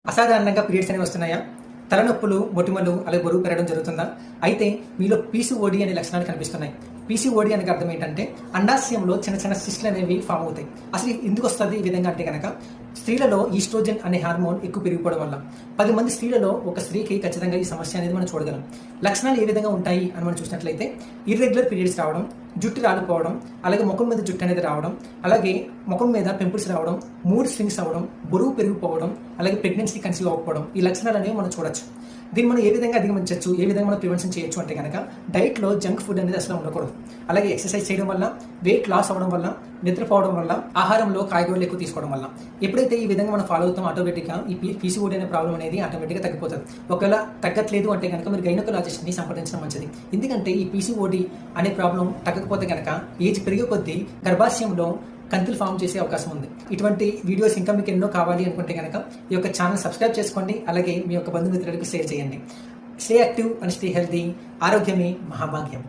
అసాధారణంగా పీరియడ్స్ అనేవి వస్తున్నాయా? తలనొప్పులు, మొటిమలు, అలాగే బరువు పెరగడం జరుగుతుందా? అయితే మీలో పీసీఓడి అనే లక్షణాలు కనిపిస్తున్నాయి. పీసీఓడి అనే అర్థం ఏంటంటే అండాశయంలో చిన్న చిన్న సిస్టులు అనేవి ఫామ్ అవుతాయి. అసలు ఎందుకు వస్తుంది ఈ విధంగా అంటే కనుక స్త్రీలలో ఈస్ట్రోజన్ అనే హార్మోన్ ఎక్కువ పెరిగిపోవడం వల్ల 10 మంది స్త్రీలలో ఒక స్త్రీకి ఖచ్చితంగా ఈ సమస్య అనేది మనం చూడగలం. లక్షణాలు ఏ విధంగా ఉంటాయి అని మనం చూసినట్లయితే ఇర్రెగ్యులర్ పీరియడ్స్ రావడం, జుట్టు రాలిపోవడం, అలాగే ముఖం మీద జుట్టు అనేది రావడం, అలాగే ముఖం మీద పింపుల్స్ రావడం, మూడ్ స్వింగ్స్ అవ్వడం, బరువు పెరిగిపోవడం, అలాగే ప్రెగ్నెన్సీ కన్సీవ్ అవ్వకపోవడం, ఈ లక్షణాలు అనేవి మనం చూడొచ్చు. దీన్ని మనం ఏ విధంగా అధిగమించవచ్చు, ఏ విధంగా మనం ప్రివెన్షన్ చేయొచ్చు అంటే కనుక డైట్లో జంక్ ఫుడ్ అనేది అసలు ఉండకూడదు. అలాగే ఎక్సర్సైజ్ చేయడం వల్ల, వెయిట్ లాస్ అవ్వడం వల్ల, నిద్రపోవడం వల్ల, ఆహారంలో కాయగూరలు ఎక్కువ తీసుకోవడం వల్ల ఎప్పుడైతే ఈ విధంగా మనం ఫాలో అవుతాం ఆటోమేటిక్గా ఈ పీసీఓడి అనే ప్రాబ్లం అనేది ఆటోమేటిక్గా తగ్గిపోతుంది. ఒకవేళ తగ్గట్లేదు అంటే కనుక మీరు గైనకాలజిస్ట్ని సంప్రదించడం మంచిది. ఎందుకంటే ఈ పీసీఓడి అనే ప్రాబ్లం తగ్గకపోతే కనుక ఏజ్ పెరిగే కొద్దీ గర్భాశయంలో కంతులు ఫామ్ చేసే అవకాశం ఉంది. ఇటువంటి వీడియోస్ ఇంకా మీకు ఎన్నో కావాలి అనుకుంటే కనుక ఈ యొక్క ఛానల్ సబ్స్క్రైబ్ చేసుకోండి. అలాగే మీ యొక్క బంధుమిత్రులకు షేర్ చేయండి. Stay active and stay healthy. ఆరోగ్యమే మహాభాగ్యం.